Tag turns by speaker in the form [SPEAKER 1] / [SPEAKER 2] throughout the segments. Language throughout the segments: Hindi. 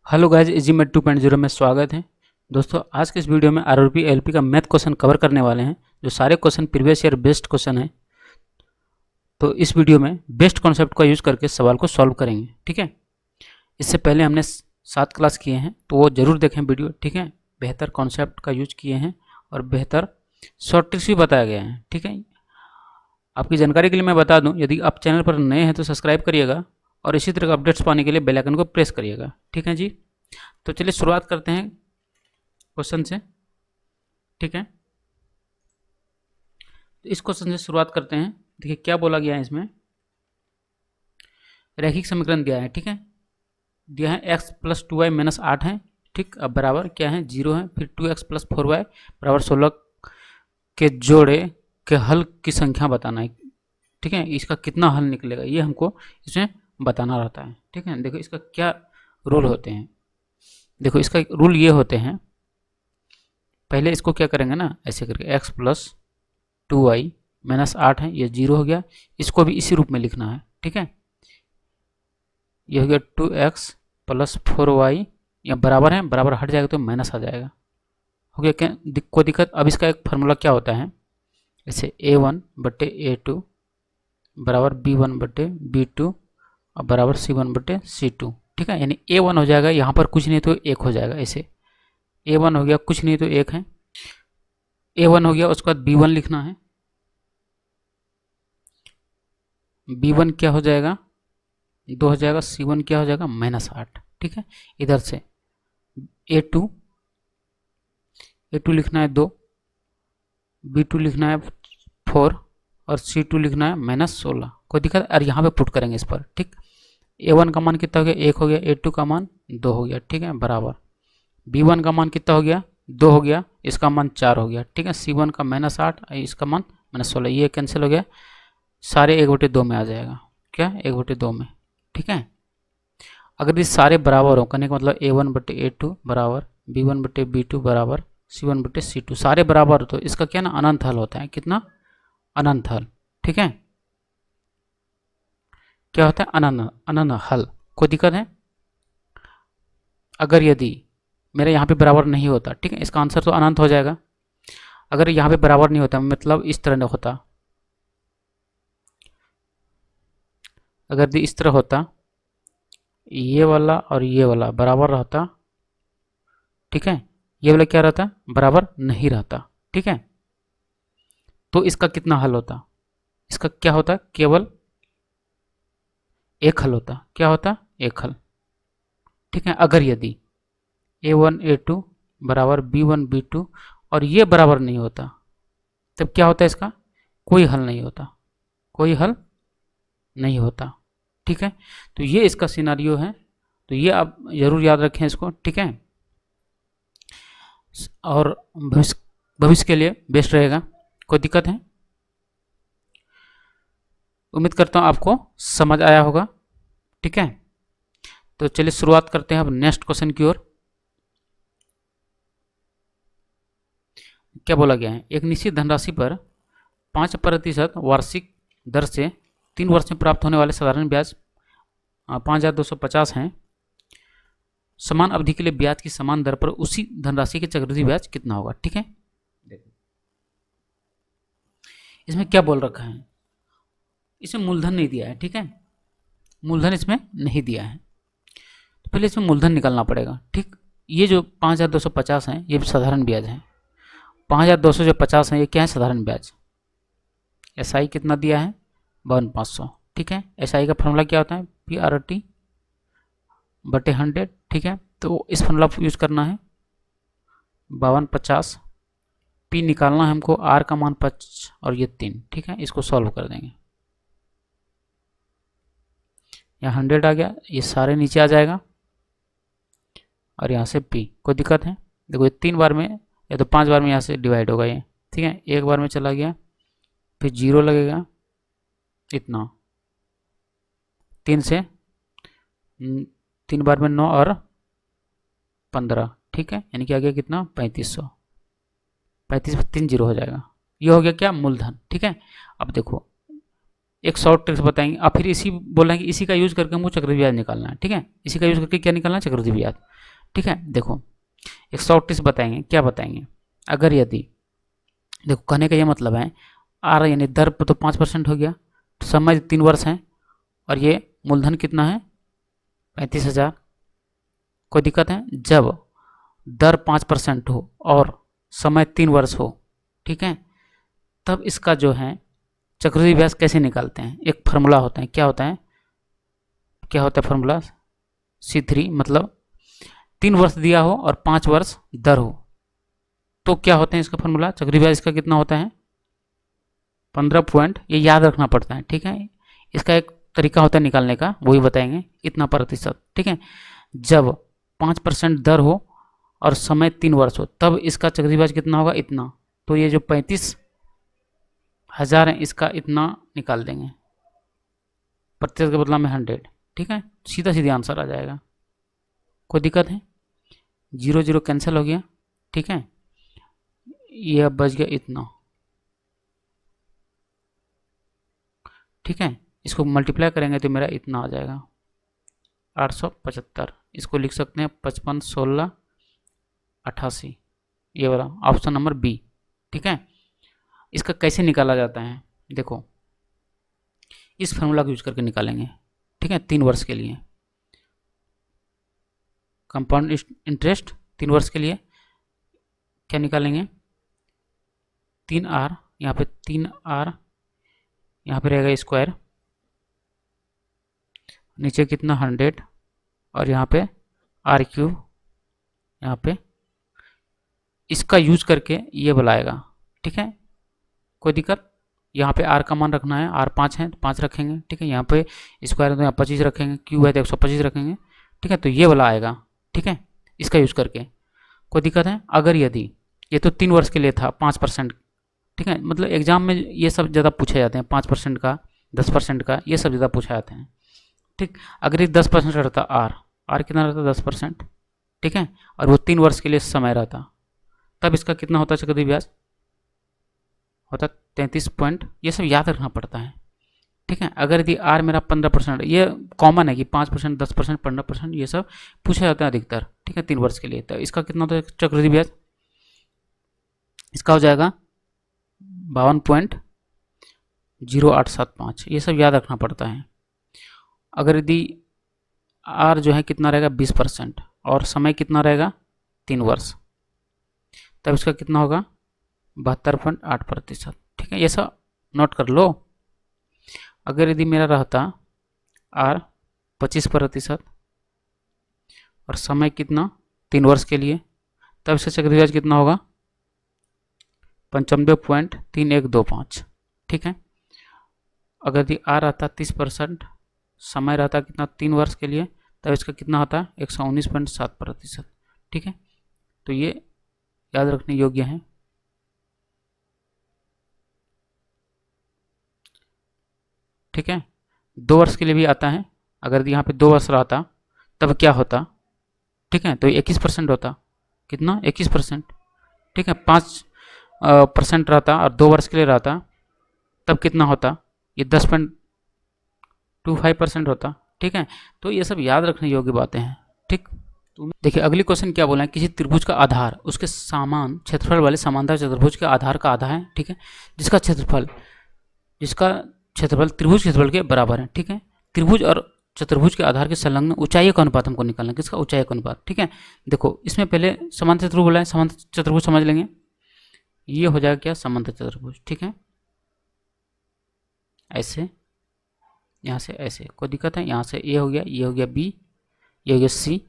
[SPEAKER 1] हेलो गाइस, इजीमेट 2.0 में स्वागत है। दोस्तों, आज के इस वीडियो में आरआरबी एलपी का मैथ क्वेश्चन कवर करने वाले हैं, जो सारे question previous year based question हैं। तो इस वीडियो में बेस्ट कॉन्सेप्ट का यूज़ करके सवाल को सॉल्व करेंगे, ठीक है। इससे पहले हमने 7 क्लास किए हैं, तो वो ज़रूर देखें वीडियो, ठीक है। बेहतर कॉन्सेप्ट का यूज किए हैं और बेहतर शॉर्ट ट्रिक्स भी बताया गया है, ठीक है। आपकी जानकारी के लिए मैं बता दूं, यदि आप चैनल पर नए हैं तो सब्सक्राइब करिएगा और इसी तरह का अपडेट्स पाने के लिए बेल आइकन को प्रेस करिएगा, ठीक है जी। तो चलिए शुरुआत करते हैं क्वेश्चन से, ठीक है। तो इस क्वेश्चन से शुरुआत करते हैं। देखिए क्या बोला गया है इसमें। रैखिक समीकरण दिया है, ठीक है। दिया है x + 2y - 8 है, ठीक। अब बराबर क्या है, 0 है। फिर 2x + 4y = 16 के जोड़े के हल की संख्या बताना है, ठीक है। इसका कितना हल निकलेगा ये हमको इसमें बताना रहता है, ठीक है। देखो इसका क्या रूल होते हैं। देखो इसका रूल ये होते हैं। पहले इसको क्या करेंगे ना, ऐसे करके x + 2y - 8 है, ये 0 हो गया। इसको भी इसी रूप में लिखना है, ठीक है। ये हो गया 2x + 4y, या बराबर है, बराबर हट जाएगा तो माइनस आ जाएगा, हो गया। क्या कोई दिक्कत। अब इसका एक फार्मूला क्या होता है, जैसे a1/a2 बराबर b1/b2 और बराबर c1/c2, ठीक है। यानी a1 हो जाएगा, यहाँ पर कुछ नहीं तो 1 हो जाएगा। ऐसे a1 हो गया, कुछ नहीं तो 1 है, a1 हो गया। उसके बाद b1 लिखना है, b1 क्या हो जाएगा, 2 हो जाएगा। c1 क्या हो जाएगा, -8, ठीक है। इधर से a2 लिखना है 2, b2 लिखना है 4 और c2 लिखना है -16। कोई दिक्कत। और यहाँ पे पुट करेंगे इस पर, ठीक। a1 का मान कितना हो गया, 1 हो गया। a2 का मान 2 हो गया, ठीक है, बराबर। b1 का मान कितना हो गया, 2 हो गया। इसका मान 4 हो गया, ठीक है। c1 का -8, इसका मान -16, ये कैंसिल हो गया। सारे 1/2 में आ जाएगा, क्या 1/2 में, ठीक है। अगर ये सारे बराबर हो, करने का मतलब a1/a2 बराबर b1/b2 बराबर c1/c2, सारे बराबर हो तो इसका क्या ना अनंत हल होता है। कितना, अनंत हल, ठीक है। क्या होता है, अनंत हल। कोई दिक्कत है। अगर यदि मेरा यहाँ पे बराबर नहीं होता, ठीक है, इसका आंसर तो अनंत हो जाएगा। अगर यहाँ पे बराबर नहीं होता, मतलब इस तरह नहीं होता, अगर इस तरह होता, ये वाला और ये वाला बराबर रहता, ठीक है, ये वाला क्या रहता, बराबर नहीं रहता, ठीक है। तो इसका कितना हल होता, इसका क्या होता, केवल एक हल होता। क्या होता, एक हल, ठीक है। अगर यदि a1 a2 बराबर b1 b2 और ये बराबर नहीं होता, तब क्या होता है, इसका कोई हल नहीं होता, कोई हल नहीं होता, ठीक है। तो ये इसका सिनारियो है। तो ये आप जरूर याद रखें इसको, ठीक है। और भविष्य के लिए बेस्ट रहेगा। कोई दिक्कत है। उम्मीद करता हूँ आपको समझ आया होगा, ठीक है। तो चलिए शुरुआत करते हैं अब नेक्स्ट क्वेश्चन की ओर। क्या बोला गया है, एक निश्चित धनराशि पर 5% वार्षिक दर से 3 वर्ष में प्राप्त होने वाले साधारण ब्याज 5250 हैं। समान अवधि के लिए ब्याज की समान दर पर उसी धनराशि के चक्रवृद्धि ब्याज कितना होगा, ठीक है। इसमें क्या बोल रखा है, इसमें मूलधन नहीं दिया है, ठीक है। मूलधन इसमें नहीं दिया है, तो पहले इसमें मूलधन निकालना पड़ेगा, ठीक। ये जो 5250 है ये साधारण ब्याज है। 5250 है, ये क्या है, साधारण ब्याज। एसआई कितना दिया है, 52,500, ठीक है। एसआई का फॉर्मूला क्या होता है, PRT/100, ठीक है। तो इस फॉर्मूला को यूज करना है, 5250। पी निकालना है हमको, आर का मान 5 और ये 3, ठीक है। इसको सॉल्व कर देंगे, यहाँ 100 आ गया, ये सारे नीचे आ जाएगा और यहाँ से पी। कोई दिक्कत है। देखो ये 3 बार में या तो 5 बार में यहाँ से डिवाइड होगा ये, ठीक है। एक बार में चला गया, फिर 0 लगेगा, इतना 3 से 3 बार में 9 और 15, ठीक है। यानी कि आ गया कितना, 3500। 35 3 0 हो जाएगा। ये हो गया क्या, मूलधन, ठीक है। अब देखो एक शॉर्ट ट्रिक्स बताएंगे और फिर इसी बोलना है कि इसी का यूज करके हमको चक्रवृद्धि ब्याज निकालना है, ठीक है। इसी का यूज करके क्या निकालना है, चक्रवृद्धि ब्याज, ठीक है। देखो एक शॉर्ट ट्रिक्स बताएंगे, क्या बताएंगे, अगर यदि देखो कहने का ये मतलब है आर यानी दर पर तो 5% हो गया, तो समय 3 वर्ष है और ये मूलधन कितना है 35,000। कोई दिक्कत है, जब दर 5% हो और समय 3 वर्ष हो, ठीक है, तब इसका जो है चक्रवृद्धि ब्याज कैसे निकालते हैं, एक फार्मूला होता है, क्या होता है, क्या होता है फार्मूला, C3, मतलब 3 वर्ष दिया हो और 5 वर्ष दर हो, तो क्या होते हैं इसका फार्मूला, चक्रवृद्धि ब्याज इसका कितना होता है 15 ये याद रखना पड़ता है, ठीक है। इसका एक तरीका होता है निकालने का, वही बताएंगे, इतना प्रतिशत, ठीक है। जब 5% दर हो और समय 3 वर्ष हो, तब इसका चक्रवृद्धि ब्याज कितना होगा, इतना। तो ये जो 35,000 है इसका इतना निकाल देंगे, प्रतिशत के बदला में 100, ठीक है। सीधा सीधा आंसर आ जाएगा। कोई दिक्कत है, 0 0 कैंसिल हो गया, ठीक है। ये अब बच गया इतना, ठीक है। इसको मल्टीप्लाई करेंगे तो मेरा इतना आ जाएगा 875। इसको लिख सकते हैं 55 16 88, ये वाला ऑप्शन नंबर बी, ठीक है। इसका कैसे निकाला जाता है, देखो इस फार्मूला को यूज करके निकालेंगे, ठीक है। 3 वर्ष के लिए कंपाउंड इंटरेस्ट 3 वर्ष के लिए क्या निकालेंगे, 3R, यहाँ पे 3R, यहाँ पे रहेगा स्क्वायर, नीचे कितना 100 और यहाँ पे R3, यहाँ पे इसका यूज करके ये बुलाएगा, ठीक है। कोई दिक्कत, यहाँ पे R का मान रखना है, R 5 है तो 5 रखेंगे, ठीक है। यहाँ पे स्क्वायर है तो यहाँ 25 रखेंगे, Q है तो 125 रखेंगे, ठीक है। तो ये वाला आएगा, ठीक है, इसका यूज करके। कोई दिक्कत है, अगर यदि ये तो 3 वर्ष के लिए था 5%, ठीक है, मतलब एग्जाम में ये सब ज़्यादा पूछे जाते हैं, 5% का 10% का ये सब ज़्यादा पूछे जाते हैं, ठीक। अगर ये 10% रहता R कितना रहता 10%, ठीक है, और वो 3 वर्ष के लिए समय रहता, तब इसका कितना होता चक्रवृद्धि ब्याज होता 33 पॉइंट, ये सब याद रखना पड़ता है, ठीक है। अगर यदि R मेरा 15%, ये कॉमन है कि 5% 10% 15% ये सब पूछे जाते हैं अधिकतर, ठीक है, 3 वर्ष के लिए, तो इसका कितना होता है चक्रवृद्धि ब्याज, इसका हो जाएगा 52.0875, ये सब याद रखना पड़ता है। अगर यदि R जो है कितना रहेगा 20% और समय कितना रहेगा 3 वर्ष, तब इसका कितना होगा 72.8%, ठीक है। ये सब नोट कर लो। अगर यदि मेरा रहता R 25% और समय कितना 3 वर्ष के लिए, तब इसका चक्रवृद्धि ब्याज कितना होगा 95.3125, ठीक है। अगर यदि R आता 30%, समय रहता कितना 3 वर्ष के लिए, तब इसका कितना होता है 119.7%, ठीक है। तो ये याद रखने योग्य है, ठीक है। 2 वर्ष के लिए भी आता है, अगर यहाँ पे 2 वर्ष रहता तब क्या होता, ठीक है, तो 21% होता, कितना 21%, ठीक है। 5% रहता और 2 वर्ष के लिए रहता, तब कितना होता, ये 10.25% होता, ठीक है। तो ये सब याद रखने योग्य बातें हैं, ठीक। तो देखिए अगली क्वेश्चन क्या बोला है, किसी त्रिभुज का आधार उसके समान क्षेत्रफल वाले समांतर चतुर्भुज के आधार का आधा है, ठीक है, जिसका क्षेत्रफल त्रिभुज क्षेत्रफल के बराबर है, ठीक है। त्रिभुज और चतुर्भुज के आधार के संलग्न ऊंचाई का अनुपात हमको निकालना है, किसका ऊंचाई का अनुपात, ठीक है। देखो इसमें पहले समांतर चतुर्भुज बोला है, समांतर चतुर्भुज समझ लेंगे, ये हो जाएगा क्या समांतर चतुर्भुज, ठीक है, ऐसे यहाँ से ऐसे, कोई दिक्कत है, यहाँ से ए हो गया, ये हो गया बी, ये हो गया सी,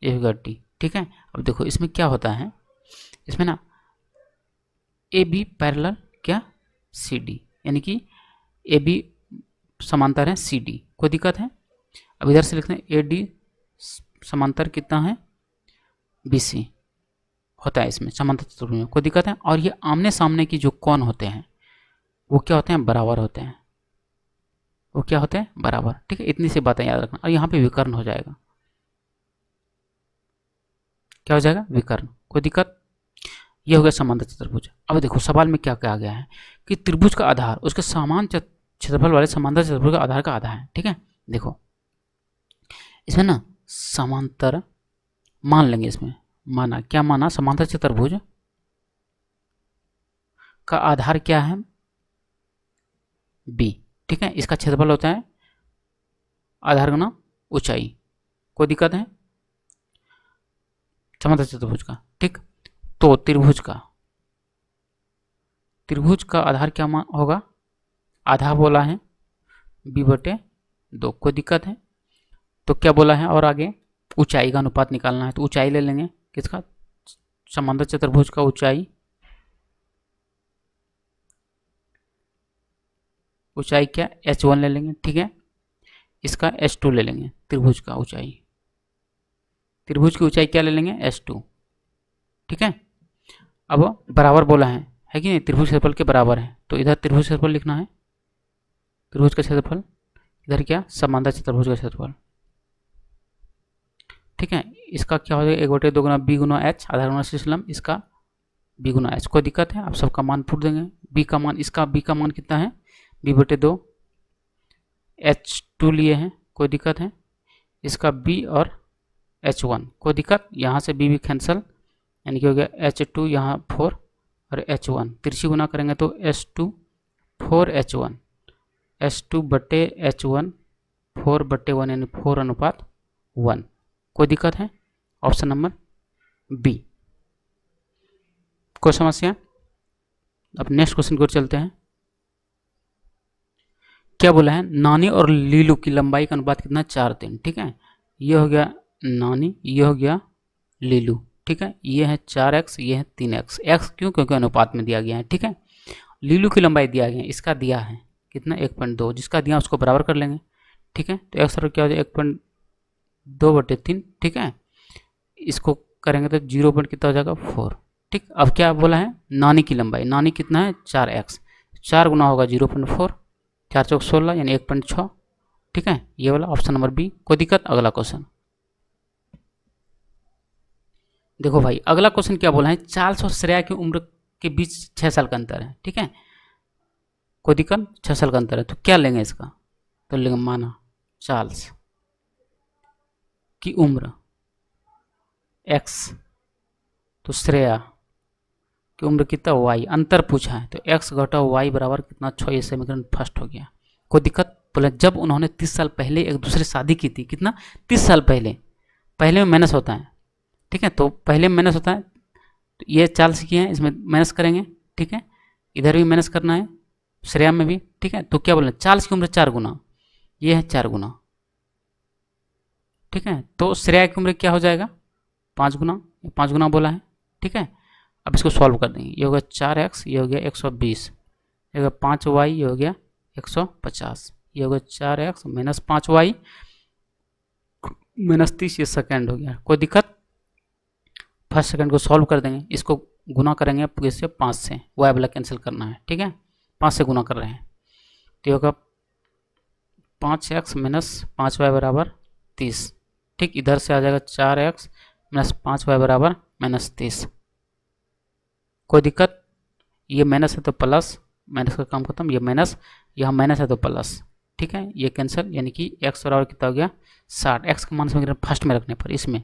[SPEAKER 1] ये हो गया डी, ठीक है। अब देखो इसमें क्या होता है, इसमें ना ए बी पैरेलल क्या सी डी, यानी कि ए बी समांतर है सी डी, कोई दिक्कत है। अब इधर से लिखते हैं ए डी समांतर कितना है बी सी होता है इसमें समांतर चतुर्भुज में, कोई दिक्कत है। और ये आमने सामने की जो कोण होते हैं वो क्या होते हैं, बराबर होते हैं, वो क्या होते हैं बराबर, ठीक है। इतनी सी बातें याद रखना। और यहाँ पे विकर्ण हो जाएगा, क्या हो जाएगा विकर्ण, कोई दिक्कत। ये हो गया समांतर चतुर्भुज। अब देखो सवाल में क्या क्या आ गया है कि त्रिभुज का आधार उसके समान क्षेत्रफल वाले समांतर चतुर्भुज का आधार का आधा है। ठीक है, देखो इसमें ना समांतर मान लेंगे, इसमें माना क्या, माना समांतर चतुर्भुज का आधार क्या है, b। ठीक है, इसका क्षेत्रफल होता है आधार गुना ऊंचाई। कोई दिक्कत है समांतर चतुर्भुज का। ठीक, तो त्रिभुज का आधार क्या होगा, आधा बोला है b/2। कोई दिक्कत है, तो क्या बोला है, और आगे ऊंचाई का अनुपात निकालना है, तो ऊंचाई ले लेंगे किसका, समांतर चतुर्भुज का ऊंचाई क्या h1 ले लेंगे। ठीक है, इसका h2 ले लेंगे, त्रिभुज का ऊंचाई, त्रिभुज की ऊंचाई क्या ले लेंगे, h2। ठीक है, अब बराबर बोला है कि नहीं, त्रिभुज क्षेत्रफल के बराबर है, तो इधर त्रिभुज क्षेत्रफल लिखना है, त्रिभुज का क्षेत्रफल, इधर क्या समांतर चतुर्भुज का क्षेत्रफल। ठीक है, इसका क्या हो जाएगा, 1/2 गुना b गुना h, आधार गुना शीर्षलंब, इसका b गुना h। कोई दिक्कत है, आप सबका मान पूछ देंगे। b का मान, इसका b का मान कितना है, b/2, h2 लिए हैं, कोई दिक्कत है, इसका b और h1, कोई दिक्कत, यहाँ से b भी कैंसल, यानी कि हो गया h2 यहाँ 4 और h1, तिरछी गुना करेंगे तो h2 4h1, h2/h1 4/1 यानी 4:1। कोई दिक्कत है, ऑप्शन नंबर बी। कोई समस्या? अब नेक्स्ट क्वेश्चन की ओर चलते हैं। क्या बोला है, नानी और लीलू की लंबाई का अनुपात कितना, 4:3। ठीक है, ये हो गया नानी, ये हो गया लीलू। ठीक है, ये है 4x, ये है 3x। x क्यों, क्योंकि अनुपात में दिया गया है। ठीक है, लीलू की लंबाई दिया गया है, इसका दिया है कितना, 1.2, जिसका दिया उसको बराबर कर लेंगे। ठीक है, तो x क्या हो जाएगा, 1.2/3। ठीक है, इसको करेंगे तो 0 कितना हो जाएगा, 4। ठीक, अब क्या बोला है, नानी की लंबाई, नानी कितना है, 4x, 4 गुना होगा 0.4, 4 चौक 16 यानी 1.6। ठीक है, ये वाला ऑप्शन नंबर बी। कोई दिक्कत? अगला क्वेश्चन देखो भाई, अगला क्वेश्चन क्या बोला है, चार्ल्स और श्रेया की उम्र के बीच 6 साल का अंतर है। ठीक है, कोई दिक्कत, 6 साल का अंतर है, तो क्या लेंगे इसका, तो लेंगे माना चार्ल्स की उम्र x, तो श्रेया की उम्र कितना, y, अंतर पूछा है, तो x घटा y बराबर कितना, 6। ये समीकरण फर्स्ट हो गया। कोई दिक्कत? बोले जब उन्होंने 30 साल पहले एक दूसरे शादी की थी, कितना, 30 साल पहले, पहले में माइनस होता है। ठीक है, तो पहले में माइनस होता है, तो ये चार्ल्स की है, इसमें माइनस करेंगे। ठीक है, इधर भी माइनस करना है, श्रेया में भी। ठीक है, तो क्या बोले, चार्ल्स की उम्र 4 गुना, ये है 4 गुना। ठीक है, तो श्रेया की उम्र क्या हो जाएगा, 5 गुना, 5 गुना बोला है। ठीक है, अब इसको सॉल्व कर देंगे, ये हो गया 4x, ये हो गया 120, ये हो गया 5y, ये हो गया 150, ये हो गया 4x - 5y - 30, ये सेकेंड हो गया। कोई दिक्कत? फर्स्ट सेकंड को सॉल्व कर देंगे, इसको गुना करेंगे इससे 5 से, y वाला कैंसिल करना है। ठीक है, 5 से गुना कर रहे हैं, तो ये होगा 5x - 5y बराबर 30। ठीक, इधर से आ जाएगा 4x - 5y बराबर -30। कोई दिक्कत? ये माइनस है तो प्लस, माइनस का काम खत्म, ये माइनस, यहाँ माइनस है तो प्लस। ठीक है, ये कैंसिल, यानी कि x बराबर कितना हो गया, 60। x का मान समीकरण फर्स्ट में रखने पर, इसमें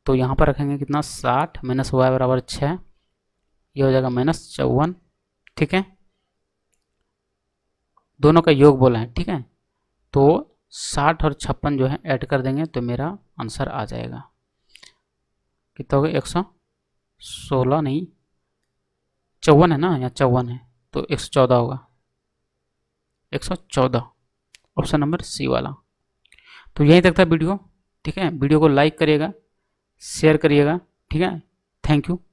[SPEAKER 1] तो यहाँ पर रखेंगे कितना, 60 - y बराबर 6, ये हो जाएगा -54। ठीक है, दोनों का योग बोला है। ठीक है, तो 60 और 56 जो है ऐड कर देंगे तो मेरा आंसर आ जाएगा, कितना होगा, 116 नहीं, 54 है ना, यहाँ 54 है, तो 114 होगा, 114, ऑप्शन नंबर सी वाला। तो यहीं तक था वीडियो। ठीक है, वीडियो को लाइक करिएगा, शेयर करिएगा। ठीक है, थैंक यू।